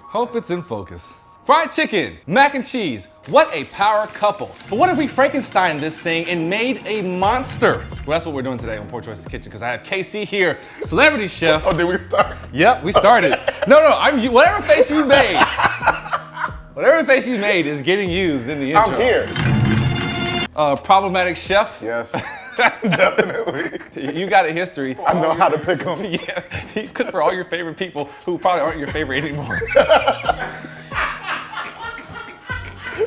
Hope it's in focus. Fried chicken, mac and cheese, what a power couple. But what if we Frankenstein this thing and made a monster? Well, that's what we're doing today on Poor Choices Kitchen, because I have KC here, celebrity chef. Oh, did we start? Yep, we started. No, whatever face you made, whatever face you made is getting used in the intro. I'm here. Problematic chef. Yes, definitely. You got a history. I know how to pick them. Yeah, he's cooked for all your favorite people who probably aren't your favorite anymore.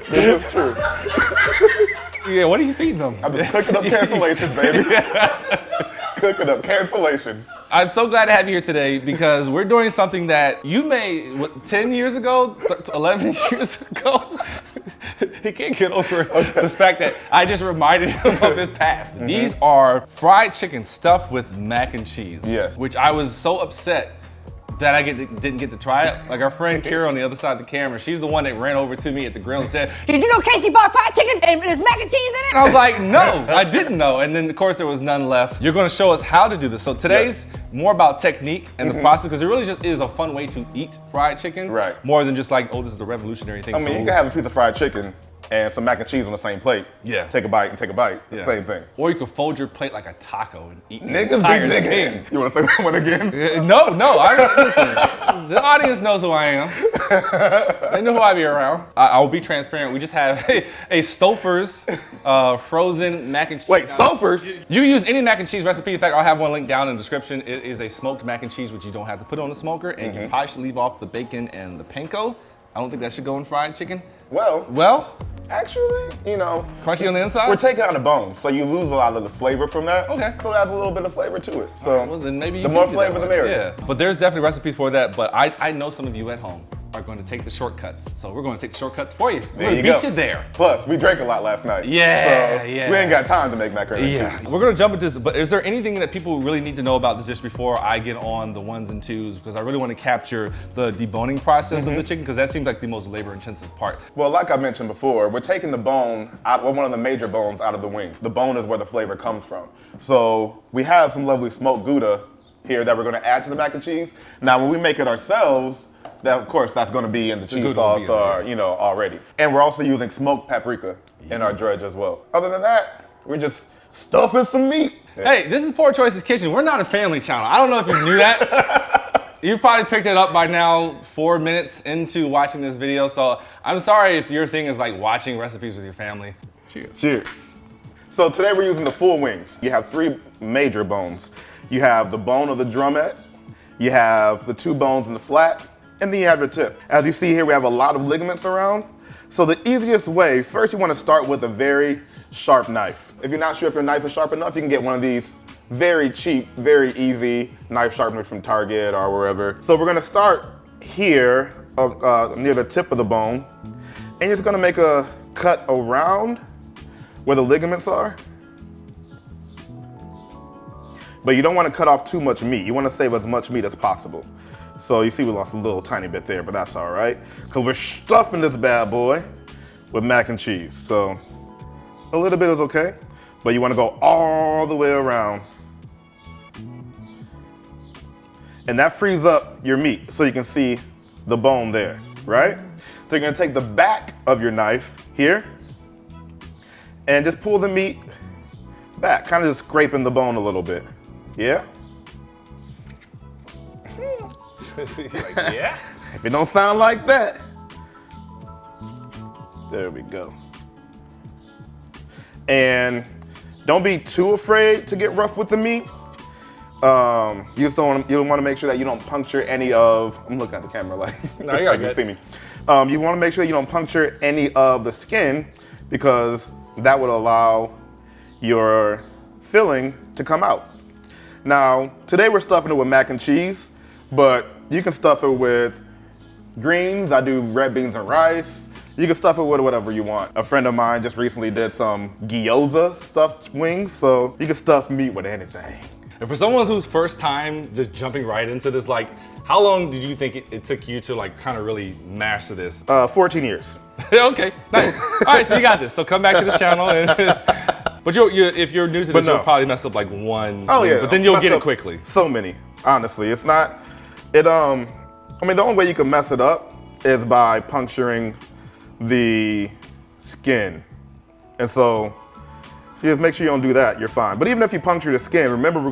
This is true. Yeah, what are you feeding them? I'm just cooking up cancellations, baby. Cooking up cancellations. I'm so glad to have you here today because we're doing something that you made, 10 years ago, 11 years ago? He can't get over the fact that I just reminded him of his past. Mm-hmm. These are fried chicken stuffed with mac and cheese. Yes. Which I was so upset that I didn't get to try it. Like our friend Kira on the other side of the camera, she's the one that ran over to me at the grill and said, "Did you know Casey bought fried chicken and there's mac and cheese in it?" And I was like, no, I didn't know. And then of course there was none left. You're gonna show us how to do this. So today's more about technique and the process, because it really just is a fun way to eat fried chicken. Right. More than just like, oh, this is the revolutionary thing. I mean, you can have a piece of fried chicken and some mac and cheese on the same plate. Yeah. Take a bite and take a bite. It's the same thing. Or you could fold your plate like a taco and eat the Niggas entire be thing. nigga. You want to say that one again? No. Listen, the audience knows who I am. They know who I be around. I'll be transparent. We just have a Stouffer's frozen mac and cheese. Wait, Stouffer's? You can use any mac and cheese recipe. In fact, I'll have one linked down in the description. It is a smoked mac and cheese, which you don't have to put on the smoker, and you probably should leave off the bacon and the panko. I don't think that should go in fried chicken. Well, actually, crunchy on the inside? We're taking out the bone, so you lose a lot of the flavor from that. Okay. So it adds a little bit of flavor to it. So well, then maybe the more flavor, the merrier. Yeah, but there's definitely recipes for that, but I know some of you at home are going to take the shortcuts. So we're going to take the shortcuts for you. We're going to beat you there. Plus, we drank a lot last night. Yeah, so we ain't got time to make macaroni and cheese. We're going to jump into this, but is there anything that people really need to know about this dish before I get on the ones and twos? Because I really want to capture the deboning process of the chicken, because that seems like the most labor-intensive part. Well, like I mentioned before, we're taking the bone out, one of the major bones out of the wing. The bone is where the flavor comes from. So we have some lovely smoked gouda here that we're going to add to the mac and cheese. Now, when we make it ourselves, that, of course, that's going to be in the cheese sauce already. And we're also using smoked paprika in our dredge as well. Other than that, we're just stuffing some meat. Hey, this is Poor Choices Kitchen. We're not a family channel. I don't know if you knew that. You've probably picked it up by now 4 minutes into watching this video. So I'm sorry if your thing is like watching recipes with your family. Cheers. Cheers. So today we're using the full wings. You have 3 major bones. You have the bone of the drumette, you have the 2 bones in the flat, and then you have your tip. As you see here, we have a lot of ligaments around. So the easiest way, first you want to start with a very sharp knife. If you're not sure if your knife is sharp enough, you can get one of these very cheap, very easy knife sharpeners from Target or wherever. So we're gonna start here near the tip of the bone, and you're just gonna make a cut around where the ligaments are. But you don't want to cut off too much meat. You want to save as much meat as possible. So you see we lost a little tiny bit there, but that's all right. Because we're stuffing this bad boy with mac and cheese. So a little bit is okay, but you want to go all the way around. And that frees up your meat so you can see the bone there, right? So you're going to take the back of your knife here and just pull the meat back, kind of just scraping the bone a little bit. Yeah? Like, yeah? If it don't sound like that. There we go. And don't be too afraid to get rough with the meat. You want to make sure that you don't puncture any of, I'm looking at the camera like, no, you're like you see me. You want to make sure you don't puncture any of the skin, because that would allow your filling to come out. Now, today we're stuffing it with mac and cheese, but you can stuff it with greens. I do red beans and rice. You can stuff it with whatever you want. A friend of mine just recently did some gyoza stuffed wings, so you can stuff meat with anything. And for someone who's first time just jumping right into this, like, how long did you think it took you to like kind of really master this? 14 years. Okay, nice. All right, so you got this. So come back to this channan and but if you're new to this, you'll probably mess up like one. Oh yeah. But then you'll get it quickly. So many, honestly. It's not, I mean, the only way you can mess it up is by puncturing the skin. And so if you just make sure you don't do that, you're fine. But even if you puncture the skin, remember we're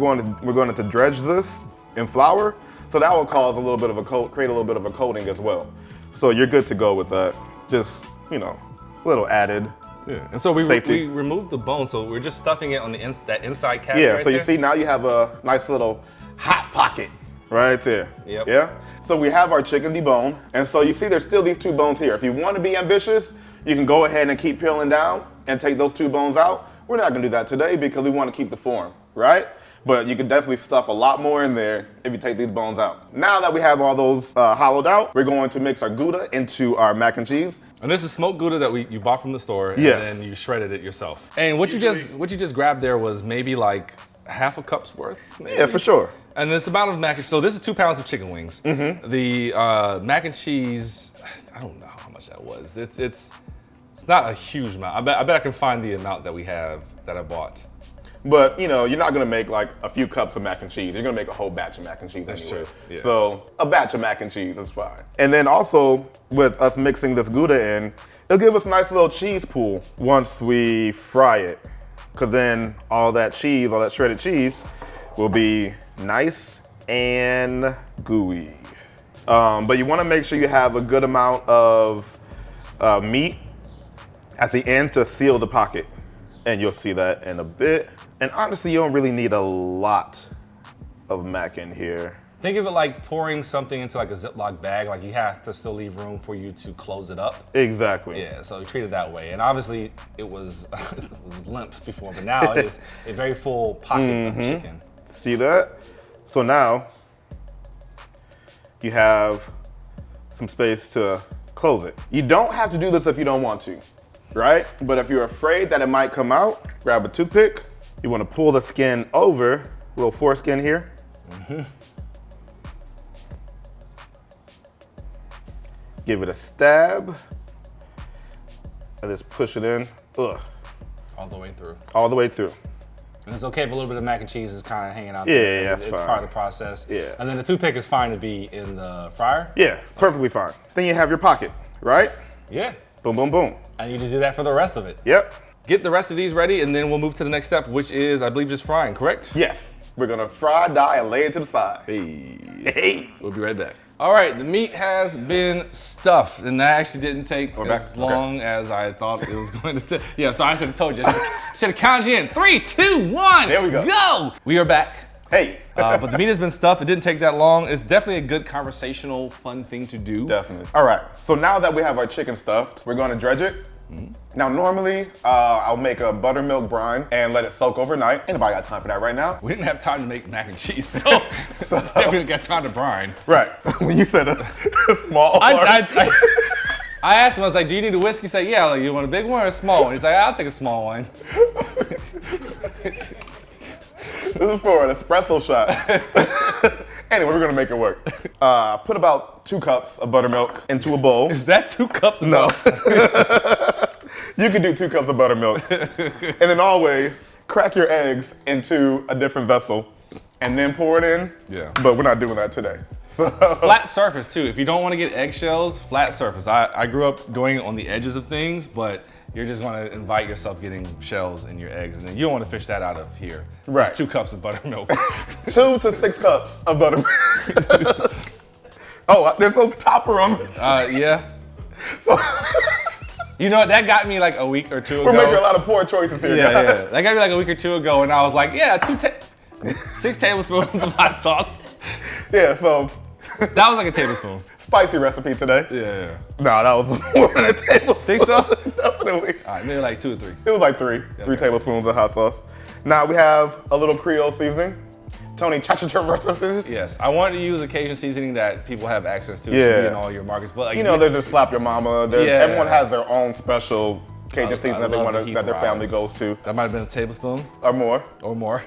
going to dredge this in flour, so that will cause a little bit of a create a little bit of a coating as well. So you're good to go with that. Just, you know, a little added. Yeah. And so we removed the bone, so we're just stuffing it on the that inside cavity. Yeah. Right So there. you see now you have a nice little hot pocket right there. Yep. Yeah. So we have our chicken deboned, and so you see there's still these 2 bones here. If you want to be ambitious, you can go ahead and keep peeling down and take those 2 bones out. We're not gonna do that today because we want to keep the form, right? But you can definitely stuff a lot more in there if you take these bones out. Now that we have all those hollowed out, we're going to mix our Gouda into our mac and cheese. And this is smoked Gouda that you bought from the store, and Yes. then you shredded it yourself. And what you just grabbed there was maybe like half a cup's worth. Maybe? Yeah, for sure. And this amount of mac and cheese. So this is 2 pounds of chicken wings. Mm-hmm. The mac and cheese, I don't know how much that was. It's not a huge amount. I bet I can find the amount that we have that I bought. But, you know, you're not gonna make like a few cups of mac and cheese. You're gonna make a whole batch of mac and cheese That's anyway. true, yeah. So a batch of mac and cheese is fine. And then also with us mixing this Gouda in, it'll give us a nice little cheese pool once we fry it. Cause then all that cheese, all that shredded cheese will be nice and gooey. But you wanna make sure you have a good amount of meat at the end to seal the pocket. And you'll see that in a bit. And honestly, you don't really need a lot of mac in here. Think of it like pouring something into like a Ziploc bag. Like you have to still leave room for you to close it up. Exactly. Yeah, so treat it that way. And obviously it was it was limp before, but now it is a very full pocket of chicken. See that? So now you have some space to close it. You don't have to do this if you don't want to, right? But if you're afraid that it might come out, grab a toothpick. You want to pull the skin over, little foreskin here. Give it a stab. And just push it in. Ugh. All the way through. All the way through. And it's okay if a little bit of mac and cheese is kind of hanging out Yeah, there. yeah, that's It's fine. part of the process. Yeah. And then the toothpick is fine to be in the fryer. Yeah, perfectly fine. Then you have your pocket, right? Yeah. Boom, boom, boom. And you just do that for the rest of it. Yep. Get the rest of these ready, and then we'll move to the next step, which is, I believe, just frying, correct? Yes. We're gonna fry, dye, and lay it to the side. Hey. We'll be right back. All right, the meat has been stuffed, and that actually didn't take as long as I thought it was going to take. Yeah, so I should have told you. I should have counted you in. 3, 2, 1. There we go. Go! We are back. Hey. But the meat has been stuffed. It didn't take that long. It's definitely a good conversational, fun thing to do. Definitely. All right, so now that we have our chicken stuffed, we're gonna dredge it. Now, normally, I'll make a buttermilk brine and let it soak overnight. Anybody got time for that right now? We didn't have time to make mac and cheese, so, definitely got time to brine. Right, when you said a small I asked him, I was like, do you need a whiskey? He said, yeah, like, you want a big one or a small one? He's like, I'll take a small one. This is for an espresso shot. Anyway, we're gonna make it work. Put about 2 cups of buttermilk into a bowl. Is that 2 cups of No. milk? You can do 2 cups of buttermilk. And then always crack your eggs into a different vessel and then pour it in. Yeah. But we're not doing that today. So. Flat surface too. If you don't want to get eggshells, flat surface. I grew up doing it on the edges of things, but you're just going to invite yourself getting shells in your eggs, and then you don't want to fish that out of here. Right. It's 2 cups of buttermilk. 2 to 6 cups of buttermilk. Oh, there's no topper on this. Yeah. So You know what? That got me like a week or 2 ago. we're making a lot of poor choices here, Yeah, guys. yeah. That got me like a week or 2 ago, and I was like, yeah, 6 tablespoons of hot sauce. Yeah, so That was like a tablespoon. spicy recipe today. Yeah. No, that was more than a tablespoon. Think so? Definitely. All right, maybe like 2 or 3. It was like 3 tablespoons of hot sauce. Now we have a little Creole seasoning. Tony cha-cha-cha recipes. Yes, I wanted to use a Cajun seasoning that people have access to. It Yeah. should be in all your markets, but like, You know, there's a slap your mama. Yeah. Everyone has their own special Cajun I seasoning that love the that Heath their family Rise. goes to, That might have been a tablespoon or more. or more.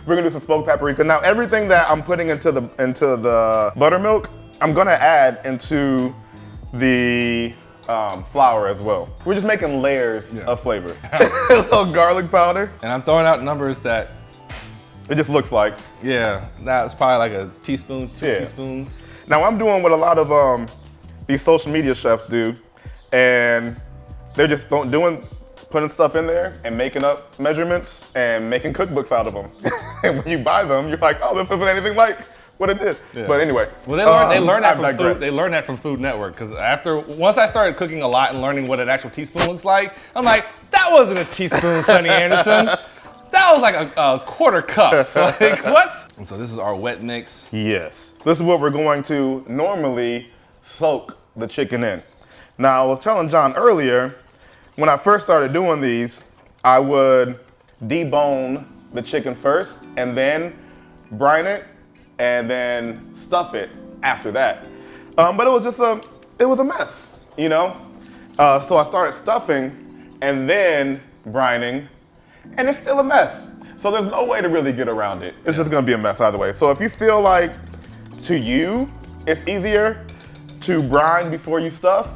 We're gonna do some smoked paprika. Now, everything that I'm putting into the buttermilk, I'm gonna add into the flour as well. We're just making layers of flavor. A little garlic powder. And I'm throwing out numbers that, It just looks like. yeah, that's probably like a teaspoon, 2 Yeah. teaspoons. Now I'm doing what a lot of these social media chefs do, and they're just putting stuff in there and making up measurements and making cookbooks out of them. And when you buy them, you're like, oh, this isn't anything like what it is. Yeah. But anyway. Well, they learned that from food. They learned that from Food Network, because once I started cooking a lot and learning what an actual teaspoon looks like, I'm like, that wasn't a teaspoon, Sonny Anderson. That was like a quarter cup. Like, what? And so this is our wet mix. Yes. This is what we're going to normally soak the chicken in. Now, I was telling John earlier, when I first started doing these, I would debone the chicken first and then brine it and then stuff it after that. But it was just it was a mess, you know? So I started stuffing and then brining, and it's still a mess. So there's no way to really get around it. It's just gonna be a mess either way. So if you feel like, to you, it's easier to brine before you stuff,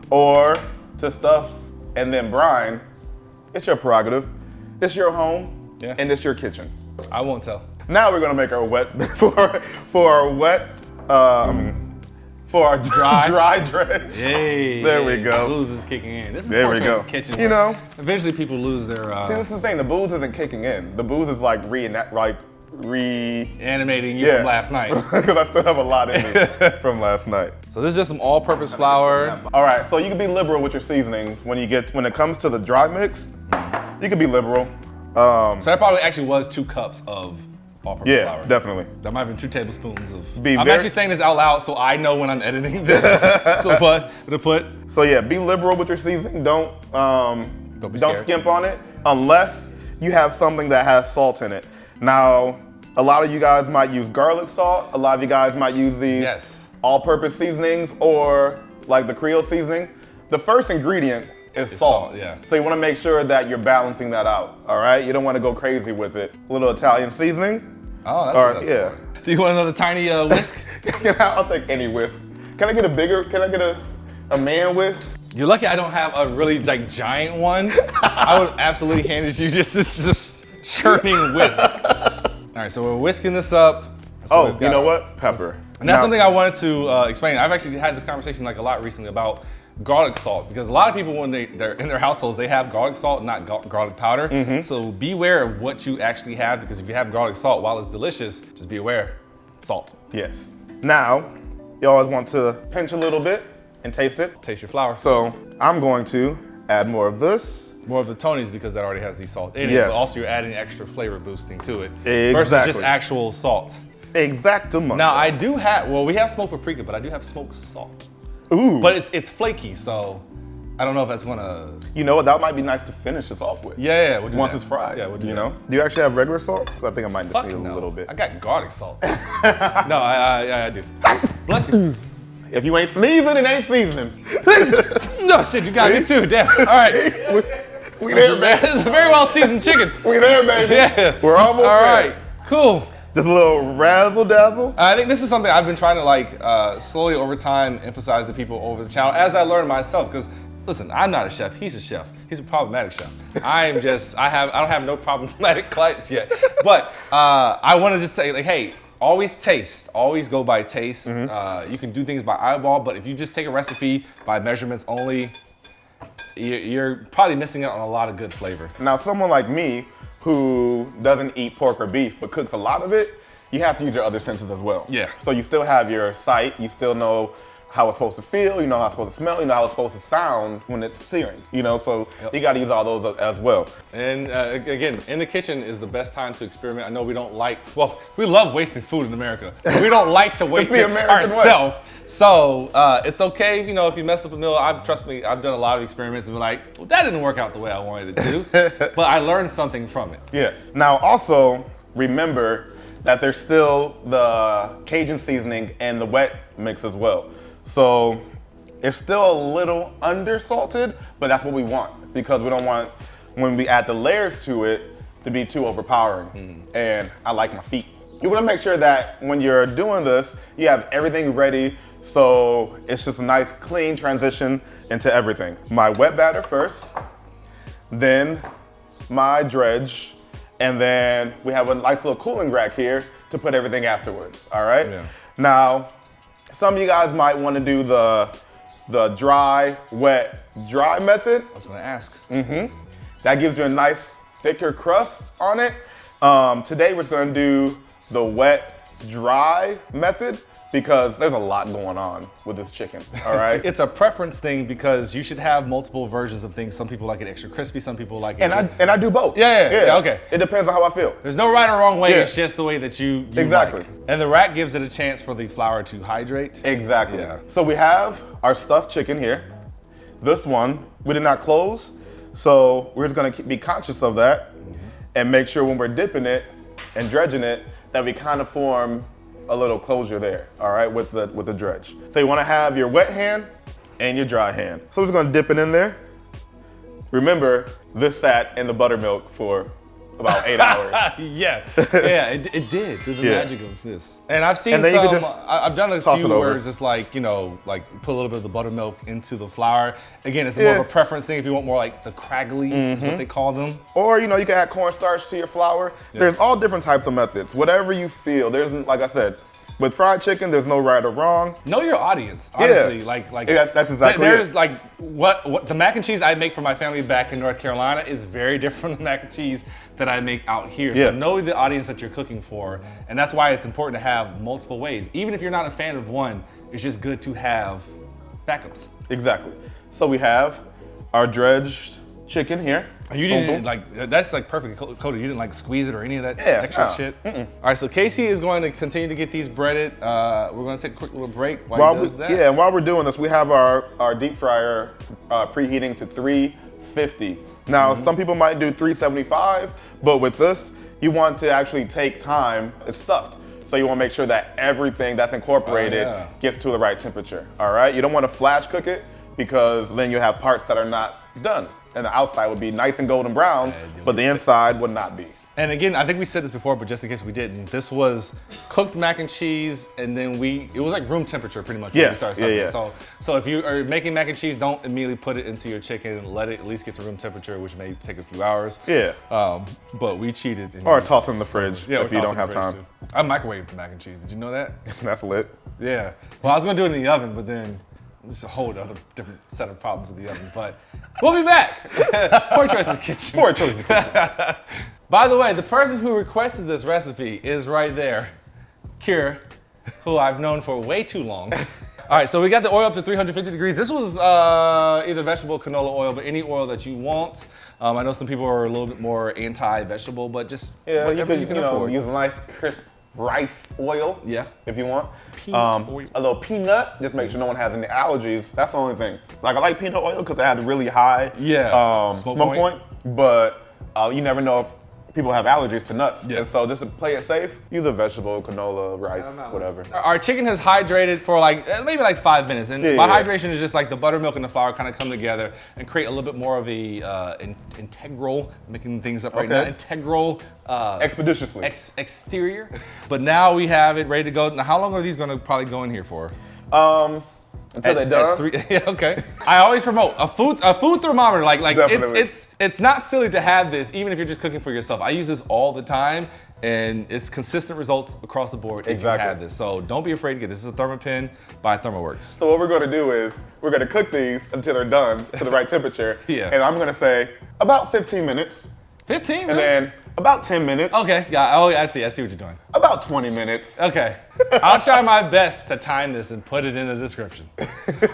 or to stuff and then brine, it's your prerogative. It's your home, and it's your kitchen. I won't tell. Now we're gonna make our wet, for our dry dredge. Yay. There we go. The booze is kicking in. This is there Poor we Choice's go. kitchen. You know, eventually people lose their. See, this is the thing. The booze isn't kicking in. The booze is like reanimating you from last night. Because I still have a lot in me from last night. So this is just some all-purpose flour. All right, so you can be liberal with your seasonings when it comes to the dry mix. You can be liberal. So that probably actually was 2 cups of all-purpose flour. Yeah, definitely. That might have been 2 tablespoons of. I'm actually saying this out loud so I know when I'm editing this. So yeah, be liberal with your seasoning. Don't scared. skimp on it unless you have something that has salt in it. Now, a lot of you guys might use garlic salt. A lot of you guys might use these all-purpose seasonings or like the Creole seasoning. The first ingredient is salt. So you want to make sure that you're balancing that out. All right, you don't want to go crazy with it. A little Italian seasoning. Oh, that's what that's for. Do you want another tiny whisk? I'll take any whisk. Can I get a man whisk? You're lucky I don't have a really giant one. I would absolutely hand it to you just churning whisk. All right, so we're whisking this up. So you know what? Pepper. And that's something I wanted to explain. I've actually had this conversation a lot recently about garlic salt, because a lot of people, when they're in their households, they have garlic salt, not garlic powder. So beware of what you actually have, because if you have garlic salt, while it's delicious, just be aware, salt. Yes. Now, you always want to pinch a little bit and taste it. Taste your flour. So I'm going to add more of this. More of the Tony's, because that already has the salt in it, but also you're adding extra flavor boosting to it. Exactly. Versus just actual salt. Exactement. Now I do have, we have smoked paprika, but I do have smoked salt. Ooh. But it's flaky, so I don't know if that's gonna. You know what? That might be nice to finish this off with. Yeah, we'll do once that. It's fried. Yeah, we'll do that. Know? Do you actually have regular salt? Because I think I might just need a little bit. I got garlic salt. No, I do. Bless you. If you ain't sneezing, it ain't seasoning. No shit, you got me too. Damn. All right. We there, man. It's a very well seasoned chicken. We there, baby. Yeah. We're almost there. All right. Cool. Just a little razzle dazzle. I think this is something I've been trying to slowly over time emphasize to people over the channel as I learn myself. Because listen, I'm not a chef. He's a chef. He's a problematic chef. I don't have no problematic clients yet. But I want to just say, hey, always taste. Always go by taste. You can do things by eyeball, but if you just take a recipe by measurements only, you're probably missing out on a lot of good flavor. Now, someone like me who doesn't eat pork or beef but cooks a lot of it, you have to use your other senses as well. Yeah. So you still have your sight, you still know how it's supposed to feel, you know how it's supposed to smell, you know how it's supposed to sound when it's searing, so you got to use all those as well. And again, in the kitchen is the best time to experiment. I know we love wasting food in America. We don't like to waste it ourselves. So it's okay, if you mess up a meal. Trust me, I've done a lot of experiments and been like, well, that didn't work out the way I wanted it to, but I learned something from it. Yes. Now also remember that there's still the Cajun seasoning and the wet mix as well. So it's still a little undersalted, but that's what we want, because we don't want, when we add the layers to it, to be too overpowering. And I like my feet. You want to make sure that when you're doing this, you have everything ready, so it's just a nice clean transition into everything. My wet batter first, then my dredge, and then we have a nice little cooling rack here to put everything afterwards, all right? Yeah. Now, some of you guys might want to do the the dry, wet, dry method. I was gonna ask. That gives you a nice thicker crust on it. Today we're gonna do the wet, dry method because there's a lot going on with this chicken, all right? It's a preference thing because you should have multiple versions of things. Some people like it extra crispy, some people like it. And I do both. Yeah, okay. It depends on how I feel. There's no right or wrong way, it's just the way that you Exactly. like. And the rack gives it a chance for the flour to hydrate. Exactly. Yeah. So we have our stuffed chicken here. This one, we did not close, so we're just gonna be conscious of that and make sure when we're dipping it and dredging it that we kind of form a little closure there, all right, with the dredge. So you wanna have your wet hand and your dry hand. So we're just gonna dip it in there. Remember, this sat in the buttermilk for about 8 hours. It did. The magic of this. And I've seen And then you some, could just I've done a toss few it over. where it's just like, you know, like put a little bit of the buttermilk into the flour. Again, it's more of a preference thing if you want more like the cragglies, is what they call them. Or, you know, you can add cornstarch to your flour. There's all different types of methods. Whatever you feel. There's, like I said, with fried chicken, there's no right or wrong. Know your audience, honestly. That's exactly There's it. like, what the mac and cheese I make for my family back in North Carolina is very different than the mac and cheese that I make out here. Yeah. So know the audience that you're cooking for. And that's why it's important to have multiple ways. Even if you're not a fan of one, it's just good to have backups. Exactly. So we have our dredged chicken here. You didn't that's like perfect coated. You didn't like squeeze it or any of that extra shit. All right, so Casey is going to continue to get these breaded. We're going to take a quick little break while he does that. Yeah, and while we're doing this, we have our deep fryer preheating to 350. Now, some people might do 375, but with this, you want to actually take time. It's stuffed. So you want to make sure that everything that's incorporated gets to the right temperature, all right? You don't want to flash cook it because then you have parts that are not done. And the outside would be nice and golden brown, but the inside would not be. And again, I think we said this before, but just in case we didn't, this was cooked mac and cheese, and then it was like room temperature pretty much when we started stuffing it. So if you are making mac and cheese, don't immediately put it into your chicken. Let it at least get to room temperature, which may take a few hours. Yeah. But we cheated. Or toss it in the fridge if you don't have time. Too. I microwaved the mac and cheese. Did you know that? That's lit. Yeah. Well, I was gonna do it in the oven, but then it's a whole other different set of problems with the oven. But we'll be back. Poor Choices Kitchen. Poor Choices Kitchen. By the way, the person who requested this recipe is right there, Kira, who I've known for way too long. All right, so we got the oil up to 350 degrees. This was either vegetable canola oil, but any oil that you want. I know some people are a little bit more anti-vegetable, but just whatever you can afford. Use a nice crisp rice oil, if you want. Peanut oil. A little peanut, just make sure no one has any allergies. That's the only thing. Like I like peanut oil because it had a really high smoke point, but you never know if people have allergies to nuts. And so just to play it safe, use a vegetable, canola, rice, whatever. Our chicken has hydrated for maybe 5 minutes. And by hydration is just like the buttermilk and the flour kind of come together and create a little bit more of a integral, making things up right now, integral. Expeditiously. Exterior. But now we have it ready to go. Now how long are these gonna probably go in here for? Until they're done. 3, okay. I always promote a food thermometer. Like it's not silly to have this, even if you're just cooking for yourself. I use this all the time, and it's consistent results across the board if you have this. So don't be afraid to get this. This is a Thermopin by ThermoWorks. So what we're going to do is we're going to cook these until they're done to the right temperature. And I'm going to say about 15 minutes. 15? And then about 10 minutes. Okay. Yeah. Oh, I see what you're doing. About 20 minutes. Okay. I'll try my best to time this and put it in the description.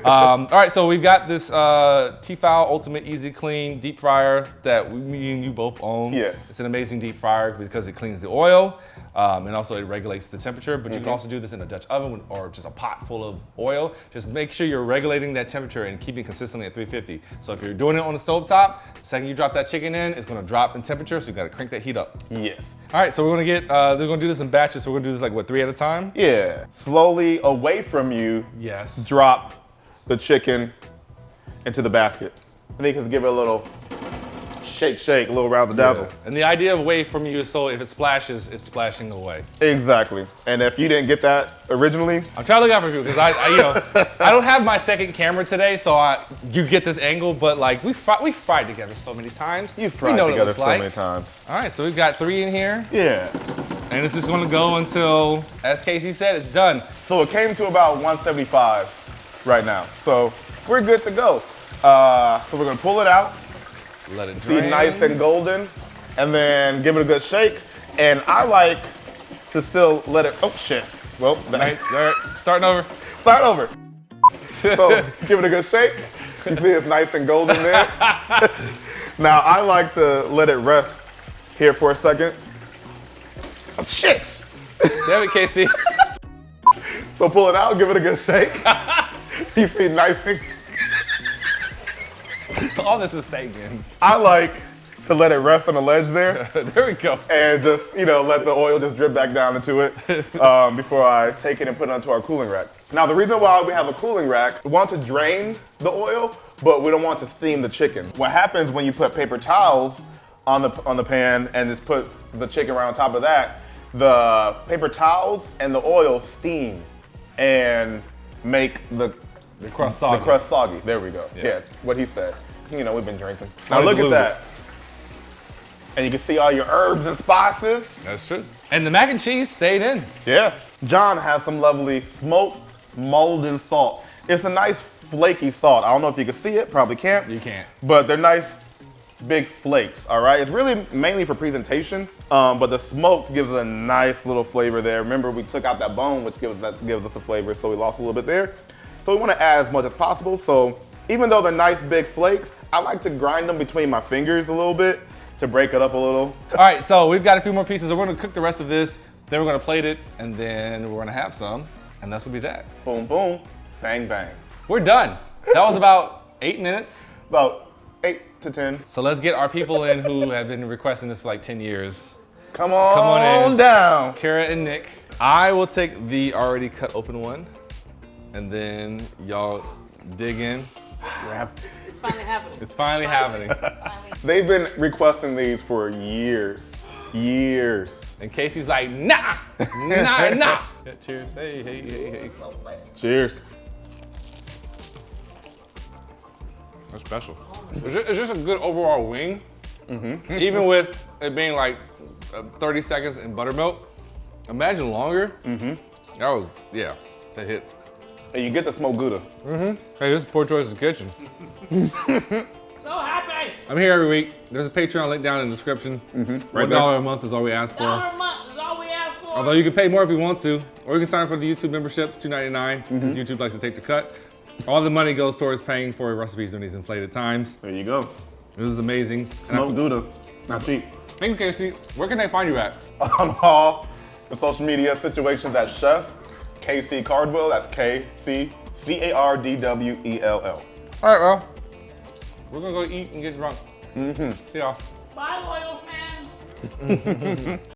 All right, so we've got this Tefal Ultimate Easy Clean deep fryer that me and you both own. Yes. It's an amazing deep fryer because it cleans the oil and also it regulates the temperature, but you can also do this in a Dutch oven or just a pot full of oil. Just make sure you're regulating that temperature and keeping consistently at 350. So if you're doing it on the stovetop, the second you drop that chicken in, it's gonna drop in temperature, so you gotta crank that heat up. Yes. All right, so we're gonna they're gonna do this in batches, so we're gonna do this 3 at a time? Yeah. Slowly away from you, drop the chicken into the basket. And then you can give it a little shake, a little razzle dazzle. And the idea of away from you is so if it splashes, it's splashing away. Exactly. And if you didn't get that originally, I'm trying to look out for you because I don't have my second camera today, so you get this angle. But we fried together so many times. You've fried together so many times. All right, so we've got 3 in here. Yeah. And it's just gonna go until, as Casey said, it's done. So it came to about 175 right now. So we're good to go. So we're gonna pull it out. Let it See drain. nice and golden, and then give it a good shake. And I like to still let it, oh shit. Well, Nice. All right, starting over. Start over. So give it a good shake. You see it's nice and golden there. Now I like to let it rest here for a second. Oh, shit. Damn it, Casey. So pull it out, give it a good shake. You see nice and, All this is stinking. I like to let it rest on the ledge there. There we go. And just, let the oil just drip back down into it before I take it and put it onto our cooling rack. Now, the reason why we have a cooling rack, we want to drain the oil, but we don't want to steam the chicken. What happens when you put paper towels on the pan and just put the chicken right on top of that, the paper towels and the oil steam and make the crust soggy. The crust soggy. There we go. Yeah, what he said. We've been drinking. Now look at that. And you can see all your herbs and spices. That's true. And the mac and cheese stayed in. Yeah. John has some lovely smoked Molden salt. It's a nice flaky salt. I don't know if you can see it, probably can't. You can't. But they're nice big flakes, all right? It's really mainly for presentation, but the smoked gives it a nice little flavor there. Remember, we took out that bone, which gives us a flavor, so we lost a little bit there. So we want to add as much as possible. So even though they're nice big flakes, I like to grind them between my fingers a little bit to break it up a little. All right, so we've got a few more pieces. So we're gonna cook the rest of this, then we're gonna plate it, and then we're gonna have some, and that's gonna be that. Boom, boom, bang, bang. We're done. That was about 8 minutes. About 8 to 10. So let's get our people in who have been requesting this for like 10 years. Come on in. down. Kara and Nick. I will take the already cut open one, and then y'all dig in. It's finally happening. It's finally happening. They've been requesting these for years. And Casey's like, nah. Yeah, cheers. Hey. Cheers. That's special. It's just a good overall wing. Even with it being like 30 seconds in buttermilk. Imagine longer. That was, yeah, that hits. And you get the smoked gouda. Hey, this is Poor Choices Kitchen. So happy! I'm here every week. There's a Patreon link down in the description. Right $1 a month is all we ask for. $1 a month is all we ask for. Although you can pay more if you want to, or you can sign up for the YouTube memberships, $2.99, because YouTube likes to take the cut. All the money goes towards paying for recipes during these inflated times. There you go. This is amazing. Smoked gouda, not cheap. Thank you, Casey. Where can they find you at? On all the social media situations at Chef KC Cardwell. That's KCCARDWELL. All right, well, we're gonna go eat and get drunk. See y'all. Bye, loyal fans.